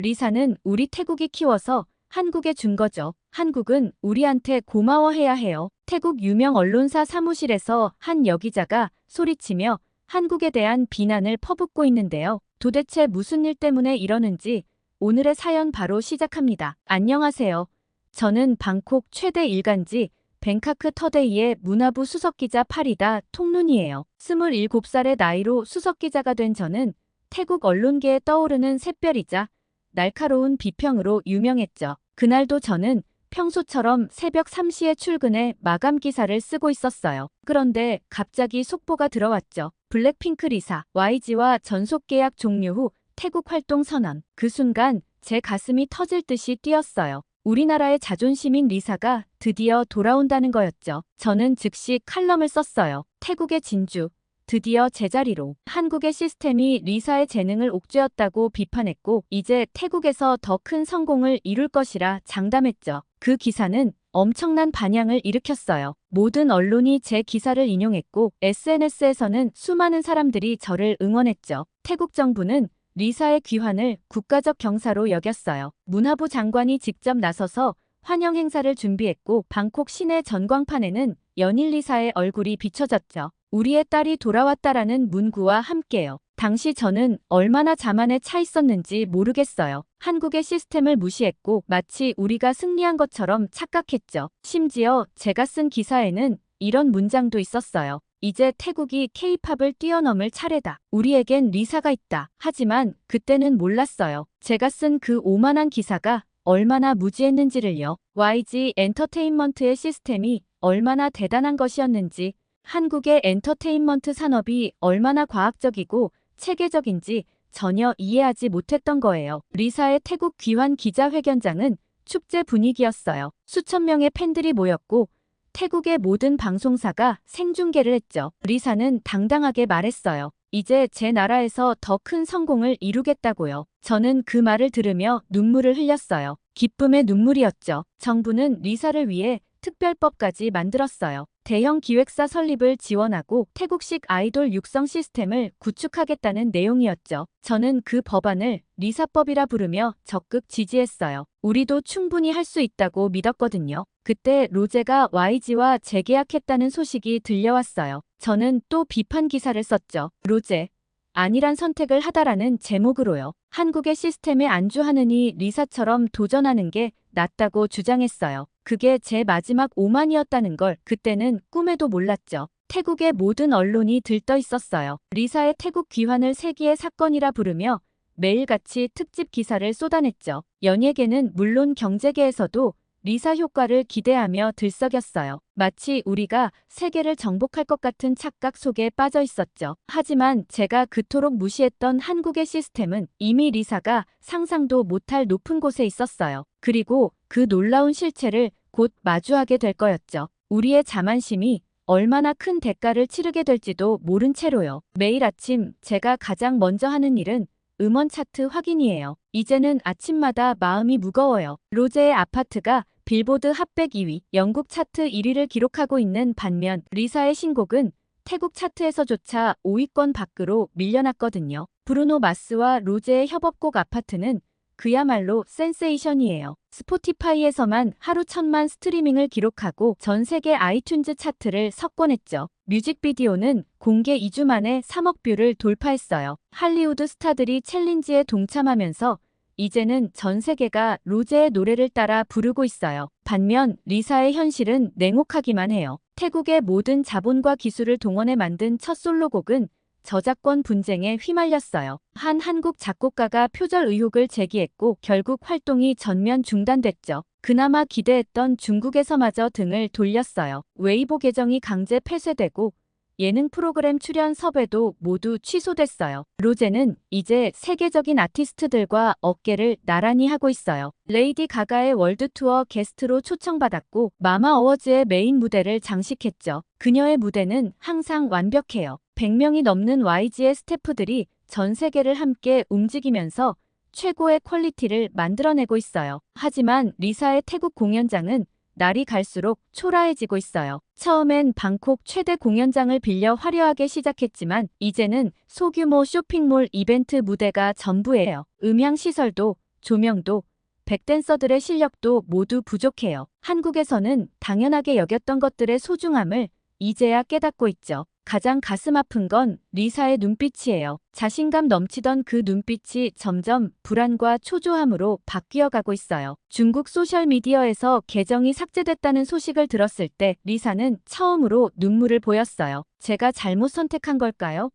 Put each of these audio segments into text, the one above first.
리사는 우리 태국이 키워서 한국에 준 거죠. 한국은 우리한테 고마워해야 해요. 태국 유명 언론사 사무실에서 한 여기자가 소리치며 한국에 대한 비난을 퍼붓고 있는데요. 도대체 무슨 일 때문에 이러는지 오늘의 사연 바로 시작합니다. 안녕하세요. 저는 방콕 최대 일간지 뱅카크 터데이의 문화부 수석기자 파리다 통눈이에요. 27살의 나이로 수석기자가 된 저는 태국 언론계에 떠오르는 샛별이자 날카로운 비평으로 유명했죠. 그날도 저는 평소처럼 새벽 3시에 출근해 마감 기사를 쓰고 있었어요. 그런데 갑자기 속보가 들어왔죠. 블랙핑크 리사, YG와 전속 계약 종료 후 태국 활동 선언. 그 순간 제 가슴이 터질 듯이 뛰었어요. 우리나라의 자존심인 리사가 드디어 돌아온다는 거였죠. 저는 즉시 칼럼을 썼어요. 태국의 진주, 드디어 제자리로. 한국의 시스템이 리사의 재능을 옥죄었다고 비판했고 이제 태국에서 더 큰 성공을 이룰 것이라 장담했죠. 그 기사는 엄청난 반향을 일으켰어요. 모든 언론이 제 기사를 인용했고 SNS에서는 수많은 사람들이 저를 응원했죠. 태국 정부는 리사의 귀환을 국가적 경사로 여겼어요. 문화부 장관이 직접 나서서 환영 행사를 준비했고 방콕 시내 전광판에는 연일 리사의 얼굴이 비춰졌죠. 우리의 딸이 돌아왔다라는 문구와 함께요. 당시 저는 얼마나 자만에 차 있었는지 모르겠어요. 한국의 시스템을 무시했고 마치 우리가 승리한 것처럼 착각했죠. 심지어 제가 쓴 기사에는 이런 문장도 있었어요. 이제 태국이 K-팝을 뛰어넘을 차례다. 우리에겐 리사가 있다. 하지만 그때는 몰랐어요. 제가 쓴 그 오만한 기사가 얼마나 무지했는지를요. YG 엔터테인먼트의 시스템이 얼마나 대단한 것이었는지, 한국의 엔터테인먼트 산업이 얼마나 과학적이고 체계적인지 전혀 이해하지 못했던 거예요. 리사의 태국 귀환 기자회견장은 축제 분위기였어요. 수천 명의 팬들이 모였고 태국의 모든 방송사가 생중계를 했죠. 리사는 당당하게 말했어요. 이제 제 나라에서 더 큰 성공을 이루겠다고요. 저는 그 말을 들으며 눈물을 흘렸어요. 기쁨의 눈물이었죠. 정부는 리사를 위해 특별법까지 만들었어요. 대형 기획사 설립을 지원하고 태국식 아이돌 육성 시스템을 구축하겠다는 내용이었죠. 저는 그 법안을 리사법이라 부르며 적극 지지했어요. 우리도 충분히 할 수 있다고 믿었거든요. 그때 로제가 YG와 재계약했다는 소식이 들려왔어요. 저는 또 비판 기사를 썼죠. 로제, 아니란 선택을 하다라는 제목으로요. 한국의 시스템에 안주하느니 리사처럼 도전하는 게 낫다고 주장했어요. 그게 제 마지막 오만이었다는 걸 그때는 꿈에도 몰랐죠. 태국의 모든 언론이 들떠 있었어요. 리사의 태국 귀환을 세기의 사건이라 부르며 매일같이 특집 기사를 쏟아냈죠. 연예계는 물론 경제계에서도 리사 효과를 기대하며 들썩였어요. 마치 우리가 세계를 정복할 것 같은 착각 속에 빠져 있었죠. 하지만 제가 그토록 무시했던 한국의 시스템은 이미 리사가 상상도 못할 높은 곳에 있었어요. 그리고 그 놀라운 실체를 곧 마주하게 될 거였죠. 우리의 자만심이 얼마나 큰 대가를 치르게 될지도 모른 채로요. 매일 아침 제가 가장 먼저 하는 일은 음원 차트 확인이에요. 이제는 아침마다 마음이 무거워요. 로제의 아파트가 빌보드 핫100 2위, 영국 차트 1위를 기록하고 있는 반면 리사의 신곡은 태국 차트에서조차 5위권 밖으로 밀려났거든요. 브루노 마스와 로제의 협업곡 아파트는 그야말로 센세이션이에요. 스포티파이에서만 하루 1,000만 스트리밍을 기록하고 전 세계 아이튠즈 차트를 석권했죠. 뮤직비디오는 공개 2주 만에 3억 뷰를 돌파했어요. 할리우드 스타들이 챌린지에 동참하면서 이제는 전 세계가 로제의 노래를 따라 부르고 있어요. 반면 리사의 현실은 냉혹하기만 해요. 태국의 모든 자본과 기술을 동원해 만든 첫 솔로곡은 저작권 분쟁에 휘말렸어요. 한 한국 작곡가가 표절 의혹을 제기했고 결국 활동이 전면 중단됐죠. 그나마 기대했던 중국에서마저 등을 돌렸어요. 웨이보 계정이 강제 폐쇄되고 예능 프로그램 출연 섭외도 모두 취소됐어요. 로제는 이제 세계적인 아티스트들과 어깨를 나란히 하고 있어요. 레이디 가가의 월드 투어 게스트로 초청받았고 마마 어워즈의 메인 무대를 장식했죠. 그녀의 무대는 항상 완벽해요. 100명이 넘는 YG의 스태프들이 전 세계를 함께 움직이면서 최고의 퀄리티를 만들어내고 있어요. 하지만 리사의 태국 공연장은 날이 갈수록 초라해지고 있어요. 처음엔 방콕 최대 공연장을 빌려 화려하게 시작했지만 이제는 소규모 쇼핑몰 이벤트 무대가 전부예요. 음향시설도 조명도, 백댄서들의 실력도 모두 부족해요. 한국에서는 당연하게 여겼던 것들의 소중함을 이제야 깨닫고 있죠. 가장 가슴 아픈 건 리사의 눈빛이에요. 자신감 넘치던 그 눈빛이 점점 불안과 초조함으로 바뀌어가고 있어요. 중국 소셜미디어에서 계정이 삭제됐다는 소식을 들었을 때 리사는 처음으로 눈물을 보였어요. 제가 잘못 선택한 걸까요?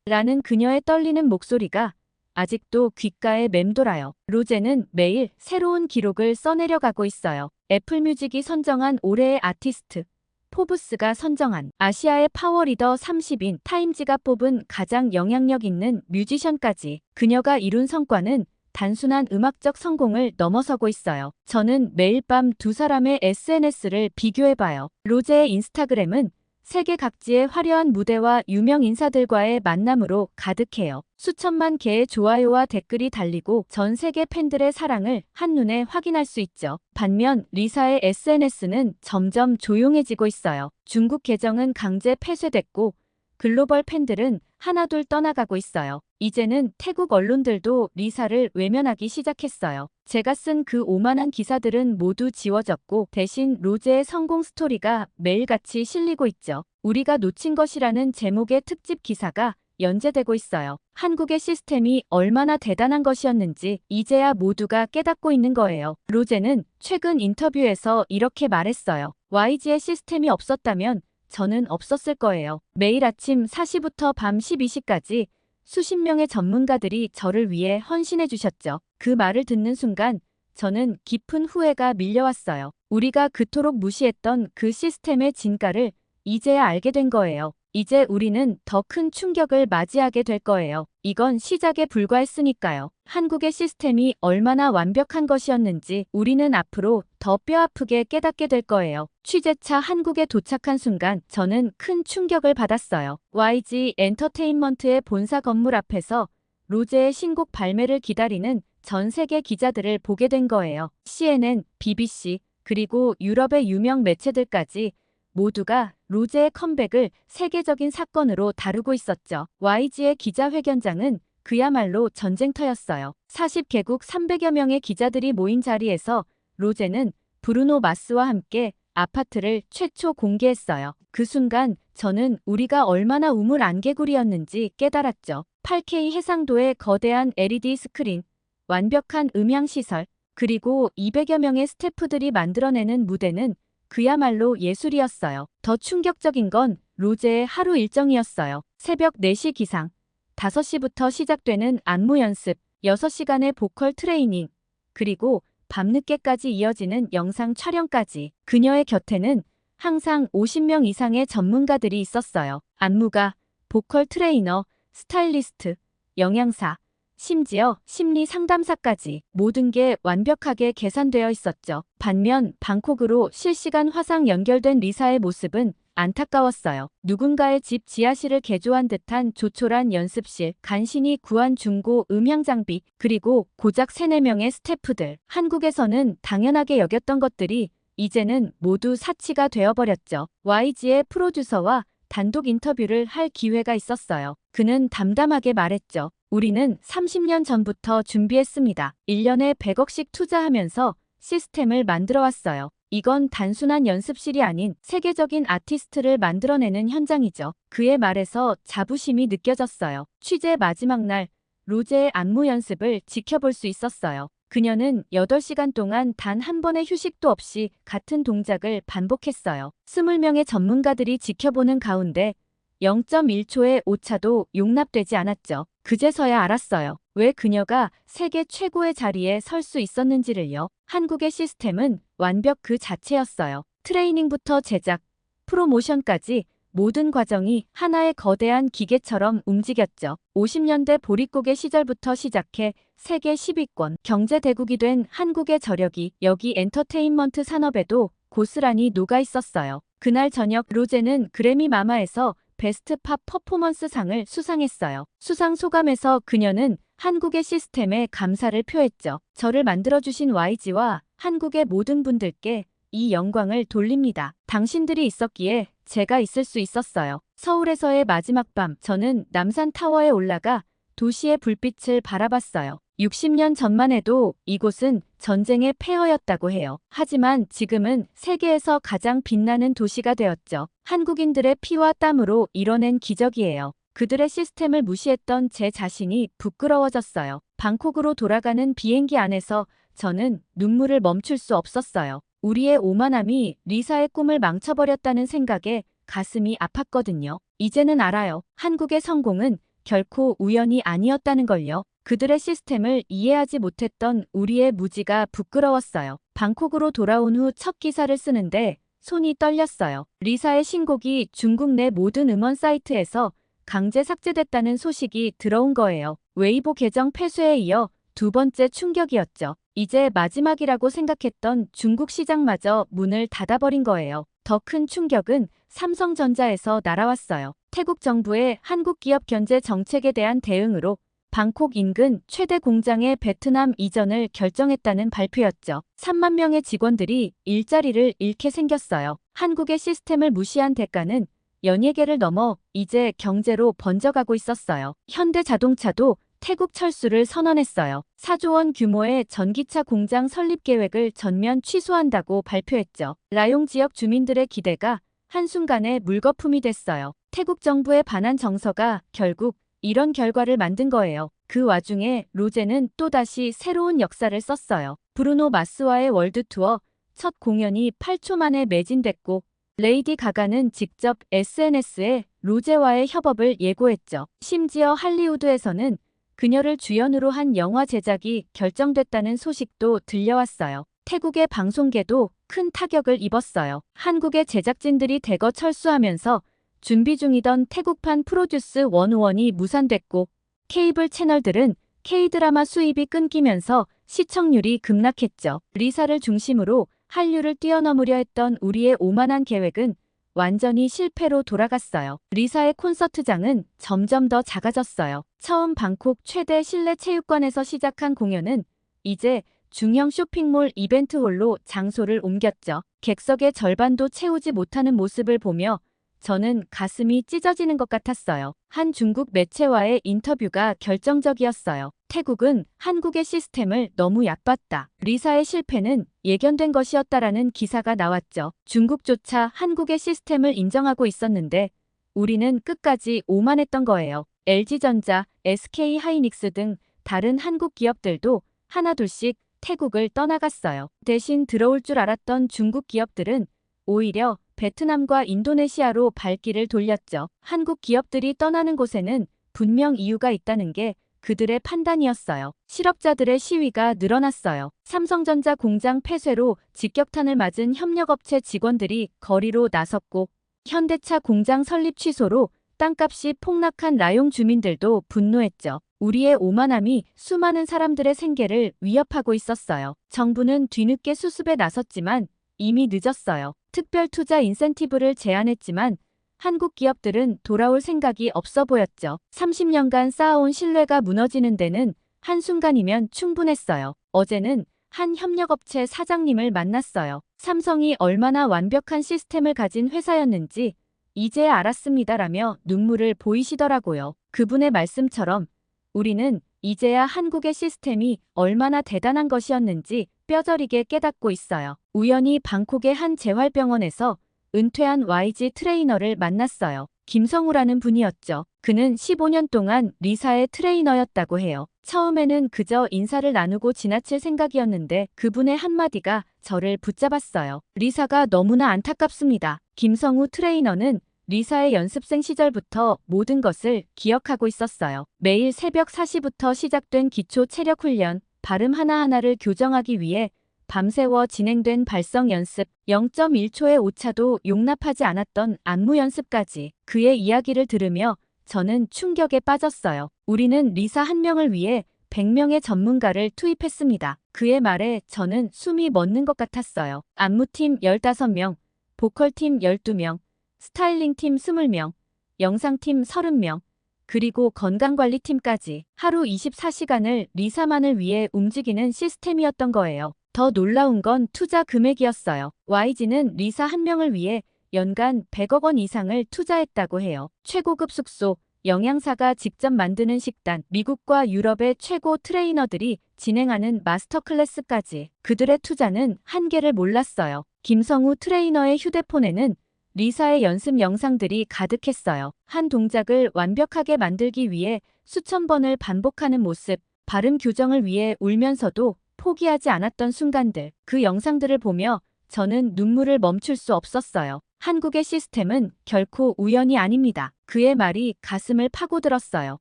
라는 그녀의 떨리는 목소리가 아직도 귓가에 맴돌아요. 로제는 매일 새로운 기록을 써내려가고 있어요. 애플뮤직이 선정한 올해의 아티스트, 포브스가 선정한 아시아의 파워리더 30인, 타임지가 뽑은 가장 영향력 있는 뮤지션까지 그녀가 이룬 성과는 단순한 음악적 성공을 넘어서고 있어요. 저는 매일 밤 두 사람의 SNS를 비교해봐요. 로제의 인스타그램은 세계 각지의 화려한 무대와 유명 인사들과의 만남으로 가득해요. 수천만 개의 좋아요와 댓글이 달리고 전 세계 팬들의 사랑을 한눈에 확인할 수 있죠. 반면 리사의 SNS는 점점 조용해지고 있어요. 중국 계정은 강제 폐쇄됐고 글로벌 팬들은 하나둘 떠나가고 있어요. 이제는 태국 언론들도 리사를 외면하기 시작했어요. 제가 쓴 그 오만한 기사들은 모두 지워졌고 대신 로제의 성공 스토리가 매일같이 실리고 있죠. 우리가 놓친 것이라는 제목의 특집 기사가 연재되고 있어요. 한국의 시스템이 얼마나 대단한 것이었는지 이제야 모두가 깨닫고 있는 거예요. 로제는 최근 인터뷰에서 이렇게 말했어요. YG의 시스템이 없었다면 저는 없었을 거예요. 매일 아침 4시부터 밤 12시까지 수십 명의 전문가들이 저를 위해 헌신해 주셨죠. 그 말을 듣는 순간 저는 깊은 후회가 밀려왔어요. 우리가 그토록 무시했던 그 시스템의 진가를 이제야 알게 된 거예요. 이제 우리는 더 큰 충격을 맞이하게 될 거예요. 이건 시작에 불과했으니까요. 한국의 시스템이 얼마나 완벽한 것이었는지 우리는 앞으로 더 뼈아프게 깨닫게 될 거예요. 취재차 한국에 도착한 순간 저는 큰 충격을 받았어요. YG 엔터테인먼트의 본사 건물 앞에서 로제의 신곡 발매를 기다리는 전 세계 기자들을 보게 된 거예요. CNN, BBC, 그리고 유럽의 유명 매체들까지 모두가 로제의 컴백을 세계적인 사건으로 다루고 있었죠. YG의 기자회견장은 그야말로 전쟁터였어요. 40개국 300여 명의 기자들이 모인 자리에서 로제는 브루노 마스와 함께 아파트를 최초 공개했어요. 그 순간 저는 우리가 얼마나 우물 안개구리였는지 깨달았죠. 8K 해상도의 거대한 LED 스크린, 완벽한 음향시설, 그리고 200여 명의 스태프들이 만들어내는 무대는 그야말로 예술이었어요. 더 충격적인 건 로제의 하루 일정이었어요. 새벽 4시 기상, 5시부터 시작되는 안무 연습, 6시간의 보컬 트레이닝, 그리고 밤늦게까지 이어지는 영상 촬영까지. 그녀의 곁에는 항상 50명 이상의 전문가들이 있었어요. 안무가, 보컬 트레이너, 스타일리스트, 영양사, 심지어 심리 상담사까지 모든 게 완벽하게 계산되어 있었죠. 반면 방콕으로 실시간 화상 연결된 리사의 모습은 안타까웠어요. 누군가의 집 지하실을 개조한 듯한 조촐한 연습실, 간신히 구한 중고 음향 장비, 그리고 고작 3, 4명의 스태프들. 한국에서는 당연하게 여겼던 것들이 이제는 모두 사치가 되어버렸죠. YG의 프로듀서와 단독 인터뷰를 할 기회가 있었어요. 그는 담담하게 말했죠. 우리는 30년 전부터 준비했습니다. 1년에 100억씩 투자하면서 시스템을 만들어 왔어요. 이건 단순한 연습실이 아닌 세계적인 아티스트를 만들어내는 현장이죠. 그의 말에서 자부심이 느껴졌어요. 취재 마지막 날, 로제의 안무 연습을 지켜볼 수 있었어요. 그녀는 8시간 동안 단 한 번의 휴식도 없이 같은 동작을 반복했어요. 20명의 전문가들이 지켜보는 가운데 0.1초의 오차도 용납되지 않았죠. 그제서야 알았어요. 왜 그녀가 세계 최고의 자리에 설 수 있었는지를요. 한국의 시스템은 완벽 그 자체였어요. 트레이닝부터 제작, 프로모션까지 모든 과정이 하나의 거대한 기계처럼 움직였죠. 50년대 보릿고개 시절부터 시작해 세계 10위권 경제 대국이 된 한국의 저력이 여기 엔터테인먼트 산업에도 고스란히 녹아 있었어요. 그날 저녁 로제는 그래미 마마에서 베스트 팝 퍼포먼스 상을 수상했어요. 수상 소감에서 그녀는 한국의 시스템에 감사를 표했죠. 저를 만들어주신 YG와 한국의 모든 분들께 이 영광을 돌립니다. 당신들이 있었기에 제가 있을 수 있었어요. 서울에서의 마지막 밤, 저는 남산 타워에 올라가 도시의 불빛을 바라봤어요. 60년 전만 해도 이곳은 전쟁의 폐허였다고 해요. 하지만 지금은 세계에서 가장 빛나는 도시가 되었죠. 한국인들의 피와 땀으로 이뤄낸 기적이에요. 그들의 시스템을 무시했던 제 자신이 부끄러워졌어요. 방콕으로 돌아가는 비행기 안에서 저는 눈물을 멈출 수 없었어요. 우리의 오만함이 리사의 꿈을 망쳐버렸다는 생각에 가슴이 아팠거든요. 이제는 알아요. 한국의 성공은 결코 우연이 아니었다는 걸요. 그들의 시스템을 이해하지 못했던 우리의 무지가 부끄러웠어요. 방콕으로 돌아온 후 첫 기사를 쓰는데 손이 떨렸어요. 리사의 신곡이 중국 내 모든 음원 사이트에서 강제 삭제됐다는 소식이 들어온 거예요. 웨이보 계정 폐쇄에 이어 두 번째 충격이었죠. 이제 마지막이라고 생각했던 중국 시장마저 문을 닫아버린 거예요. 더 큰 충격은 삼성전자에서 날아왔어요. 태국 정부의 한국 기업 견제 정책에 대한 대응으로 방콕 인근 최대 공장의 베트남 이전을 결정했다는 발표였죠. 3만 명의 직원들이 일자리를 잃게 생겼어요. 한국의 시스템을 무시한 대가는 연예계를 넘어 이제 경제로 번져가고 있었어요. 현대자동차도 태국 철수를 선언했어요. 4조 원 규모의 전기차 공장 설립 계획을 전면 취소한다고 발표했죠. 라용 지역 주민들의 기대가 한순간에 물거품이 됐어요. 태국 정부의 반한 정서가 결국 이런 결과를 만든 거예요. 그 와중에 로제는 또다시 새로운 역사를 썼어요. 브루노 마스와의 월드 투어 첫 공연이 8초 만에 매진됐고 레이디 가가는 직접 SNS에 로제와의 협업을 예고했죠. 심지어 할리우드에서는 그녀를 주연으로 한 영화 제작이 결정됐다는 소식도 들려왔어요. 태국의 방송계도 큰 타격을 입었어요. 한국의 제작진들이 대거 철수하면서 준비 중이던 태국판 프로듀스 101이 무산됐고 케이블 채널들은 K드라마 수입이 끊기면서 시청률이 급락했죠. 리사를 중심으로 한류를 뛰어넘으려 했던 우리의 오만한 계획은 완전히 실패로 돌아갔어요. 리사의 콘서트장은 점점 더 작아졌어요. 처음 방콕 최대 실내 체육관에서 시작한 공연은 이제 중형 쇼핑몰 이벤트홀로 장소를 옮겼죠. 객석의 절반도 채우지 못하는 모습을 보며 저는 가슴이 찢어지는 것 같았어요. 한 중국 매체와의 인터뷰가 결정적이었어요. 태국은 한국의 시스템을 너무 얕봤다. 리사의 실패는 예견된 것이었다라는 기사가 나왔죠. 중국조차 한국의 시스템을 인정하고 있었는데 우리는 끝까지 오만했던 거예요. LG전자, SK하이닉스 등 다른 한국 기업들도 하나둘씩 태국을 떠나갔어요. 대신 들어올 줄 알았던 중국 기업들은 오히려 베트남과 인도네시아로 발길을 돌렸죠. 한국 기업들이 떠나는 곳에는 분명 이유가 있다는 게 그들의 판단이었어요. 실업자들의 시위가 늘어났어요. 삼성전자 공장 폐쇄로 직격탄을 맞은 협력업체 직원들이 거리로 나섰고 현대차 공장 설립 취소로 땅값이 폭락한 라용 주민들도 분노했죠. 우리의 오만함이 수많은 사람들의 생계를 위협하고 있었어요. 정부는 뒤늦게 수습에 나섰지만 이미 늦었어요. 특별 투자 인센티브를 제안했지만 한국 기업들은 돌아올 생각이 없어 보였죠. 30년간 쌓아온 신뢰가 무너지는 데는 한순간이면 충분했어요. 어제는 한 협력업체 사장님을 만났어요. 삼성이 얼마나 완벽한 시스템을 가진 회사였는지 이제야 알았습니다라며 눈물을 보이시더라고요. 그분의 말씀처럼 우리는 이제야 한국의 시스템이 얼마나 대단한 것이었는지 뼈저리게 깨닫고 있어요. 우연히 방콕의 한 재활병원에서 은퇴한 YG 트레이너를 만났어요. 김성우라는 분이었죠. 그는 15년 동안 리사의 트레이너였다고 해요. 처음에는 그저 인사를 나누고 지나칠 생각이었는데 그분의 한마디가 저를 붙잡았어요. 리사가 너무나 안타깝습니다. 김성우 트레이너는 리사의 연습생 시절부터 모든 것을 기억하고 있었어요. 매일 새벽 4시부터 시작된 기초 체력 훈련, 발음 하나하나를 교정하기 위해 밤새워 진행된 발성 연습, 0.1초의 오차도 용납하지 않았던 안무 연습까지 그의 이야기를 들으며 저는 충격에 빠졌어요. 우리는 리사 한 명을 위해 100명의 전문가를 투입했습니다. 그의 말에 저는 숨이 멎는 것 같았어요. 안무팀 15명, 보컬팀 12명, 스타일링팀 20명, 영상팀 30명, 그리고 건강관리팀까지 하루 24시간을 리사만을 위해 움직이는 시스템이었던 거예요. 더 놀라운 건 투자 금액이었어요. YG는 리사 한 명을 위해 연간 100억 원 이상을 투자했다고 해요. 최고급 숙소, 영양사가 직접 만드는 식단, 미국과 유럽의 최고 트레이너들이 진행하는 마스터 클래스까지 그들의 투자는 한계를 몰랐어요. 김성우 트레이너의 휴대폰에는 리사의 연습 영상들이 가득했어요. 한 동작을 완벽하게 만들기 위해 수천 번을 반복하는 모습, 발음 교정을 위해 울면서도 포기하지 않았던 순간들. 그 영상들을 보며 저는 눈물을 멈출 수 없었어요. 한국의 시스템은 결코 우연이 아닙니다. 그의 말이 가슴을 파고들었어요.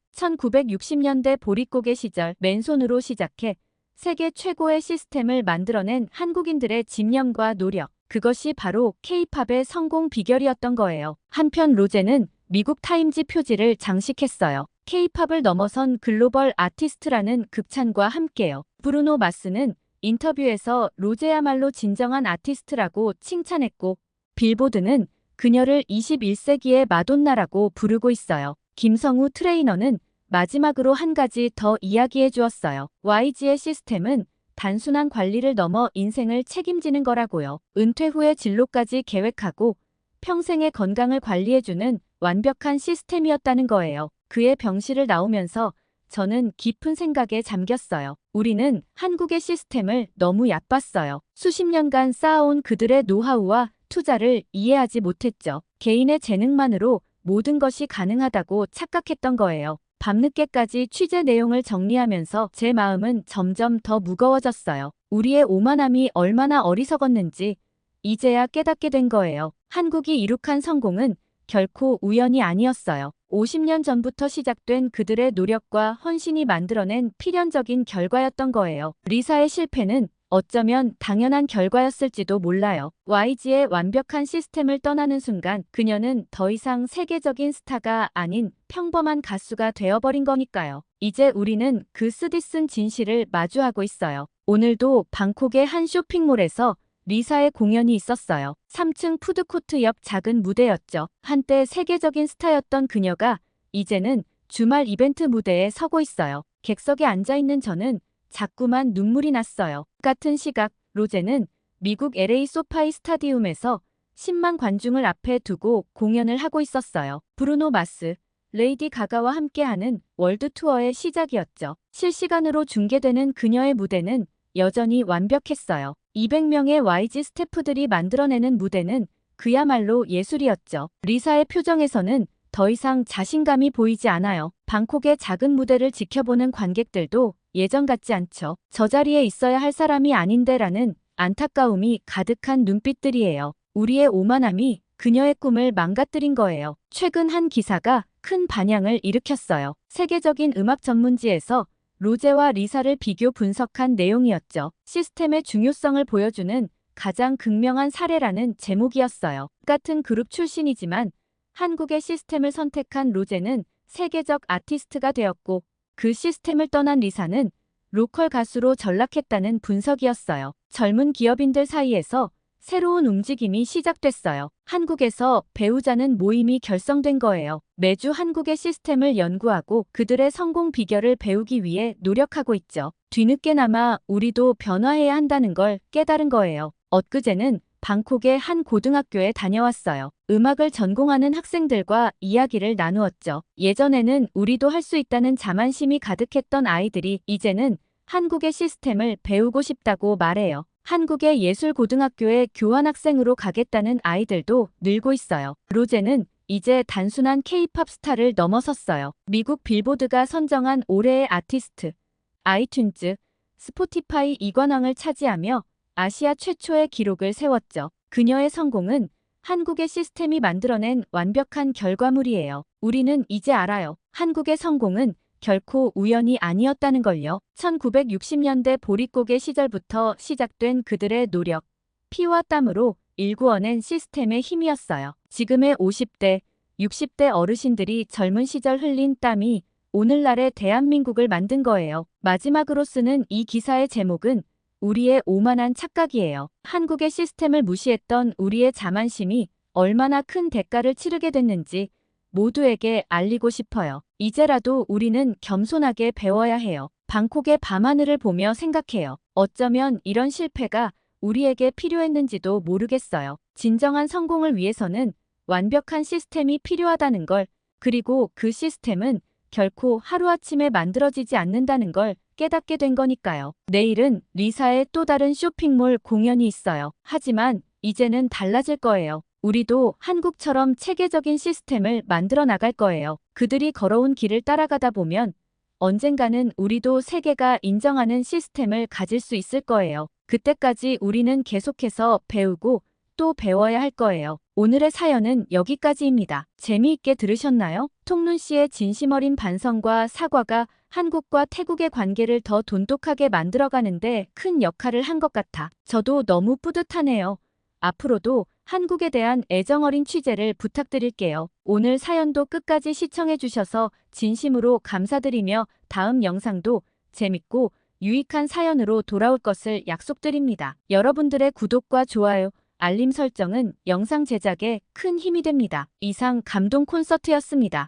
1960년대 보릿고개 시절 맨손으로 시작해 세계 최고의 시스템을 만들어낸 한국인들의 집념과 노력. 그것이 바로 K-팝의 성공 비결이었던 거예요. 한편 로제는 미국 타임지 표지를 장식했어요. K-팝을 넘어선 글로벌 아티스트라는 극찬과 함께요. 브루노 마스는 인터뷰에서 로제야말로 진정한 아티스트라고 칭찬했고, 빌보드는 그녀를 21세기의 마돈나라고 부르고 있어요. 김성우 트레이너는 마지막으로 한 가지 더 이야기해 주었어요. YG의 시스템은 단순한 관리를 넘어 인생을 책임지는 거라고요. 은퇴 후의 진로까지 계획하고 평생의 건강을 관리해주는 완벽한 시스템이었다는 거예요. 그의 병실을 나오면서 저는 깊은 생각에 잠겼어요. 우리는 한국의 시스템을 너무 얕봤어요. 수십 년간 쌓아온 그들의 노하우와 투자를 이해하지 못했죠. 개인의 재능만으로 모든 것이 가능하다고 착각했던 거예요. 밤늦게까지 취재 내용을 정리하면서 제 마음은 점점 더 무거워졌어요. 우리의 오만함이 얼마나 어리석었는지 이제야 깨닫게 된 거예요. 한국이 이룩한 성공은 결코 우연이 아니었어요. 50년 전부터 시작된 그들의 노력과 헌신이 만들어낸 필연적인 결과였던 거예요. 리사의 실패는 어쩌면 당연한 결과였을지도 몰라요. YG의 완벽한 시스템을 떠나는 순간 그녀는 더 이상 세계적인 스타가 아닌 평범한 가수가 되어버린 거니까요. 이제 우리는 그 쓰디쓴 진실을 마주하고 있어요. 오늘도 방콕의 한 쇼핑몰에서 리사의 공연이 있었어요. 3층 푸드코트 옆 작은 무대였죠. 한때 세계적인 스타였던 그녀가 이제는 주말 이벤트 무대에 서고 있어요. 객석에 앉아있는 저는 자꾸만 눈물이 났어요. 같은 시각 로제는 미국 LA 소파이 스타디움에서 10만 관중을 앞에 두고 공연을 하고 있었어요. 브루노 마스, 레이디 가가와 함께하는 월드 투어의 시작이었죠. 실시간으로 중계되는 그녀의 무대는 여전히 완벽했어요. 200명의 YG 스태프들이 만들어내는 무대는 그야말로 예술이었죠. 리사의 표정에서는 더 이상 자신감이 보이지 않아요. 방콕의 작은 무대를 지켜보는 관객들도 예전 같지 않죠. 저 자리에 있어야 할 사람이 아닌데라는 안타까움이 가득한 눈빛들이에요. 우리의 오만함이 그녀의 꿈을 망가뜨린 거예요. 최근 한 기사가 큰 반향을 일으켰어요. 세계적인 음악 전문지에서 로제와 리사를 비교 분석한 내용이었죠. 시스템의 중요성을 보여주는 가장 극명한 사례라는 제목이었어요. 같은 그룹 출신이지만 한국의 시스템을 선택한 로제는 세계적 아티스트가 되었고 그 시스템을 떠난 리사는 로컬 가수로 전락했다는 분석이었어요. 젊은 기업인들 사이에서 새로운 움직임이 시작됐어요. 한국에서 배우자는 모임이 결성된 거예요. 매주 한국의 시스템을 연구하고 그들의 성공 비결을 배우기 위해 노력하고 있죠. 뒤늦게나마 우리도 변화해야 한다는 걸 깨달은 거예요. 엊그제는 방콕의 한 고등학교에 다녀왔어요. 음악을 전공하는 학생들과 이야기를 나누었죠. 예전에는 우리도 할 수 있다는 자만심이 가득했던 아이들이 이제는 한국의 시스템을 배우고 싶다고 말해요. 한국의 예술고등학교에 교환학생으로 가겠다는 아이들도 늘고 있어요. 로제는 이제 단순한 K-팝 스타를 넘어섰어요. 미국 빌보드가 선정한 올해의 아티스트, 아이튠즈, 스포티파이 2관왕을 차지하며 아시아 최초의 기록을 세웠죠. 그녀의 성공은 한국의 시스템이 만들어낸 완벽한 결과물이에요. 우리는 이제 알아요. 한국의 성공은 결코 우연이 아니었다는 걸요. 1960년대 보릿고개 시절부터 시작된 그들의 노력, 피와 땀으로 일구어낸 시스템의 힘이었어요. 지금의 50대, 60대 어르신들이 젊은 시절 흘린 땀이 오늘날의 대한민국을 만든 거예요. 마지막으로 쓰는 이 기사의 제목은 우리의 오만한 착각이에요. 한국의 시스템을 무시했던 우리의 자만심이 얼마나 큰 대가를 치르게 됐는지 모두에게 알리고 싶어요. 이제라도 우리는 겸손하게 배워야 해요. 방콕의 밤하늘을 보며 생각해요. 어쩌면 이런 실패가 우리에게 필요했는지도 모르겠어요. 진정한 성공을 위해서는 완벽한 시스템이 필요하다는 걸 그리고 그 시스템은 결코 하루아침에 만들어지지 않는다는 걸 깨닫게 된 거니까요. 내일은 리사의 또 다른 쇼핑몰 공연이 있어요. 하지만 이제는 달라질 거예요. 우리도 한국처럼 체계적인 시스템을 만들어 나갈 거예요. 그들이 걸어온 길을 따라가다 보면 언젠가는 우리도 세계가 인정하는 시스템을 가질 수 있을 거예요. 그때까지 우리는 계속해서 배우고 또 배워야 할 거예요. 오늘의 사연은 여기까지입니다. 재미있게 들으셨나요? 통눈 씨의 진심 어린 반성과 사과가 한국과 태국의 관계를 더 돈독하게 만들어가는데 큰 역할을 한 것 같아 저도 너무 뿌듯하네요. 앞으로도 한국에 대한 애정어린 취재를 부탁드릴게요. 오늘 사연도 끝까지 시청해주셔서 진심으로 감사드리며 다음 영상도 재밌고 유익한 사연으로 돌아올 것을 약속드립니다. 여러분들의 구독과 좋아요, 알림 설정은 영상 제작에 큰 힘이 됩니다. 이상 감동 콘서트였습니다.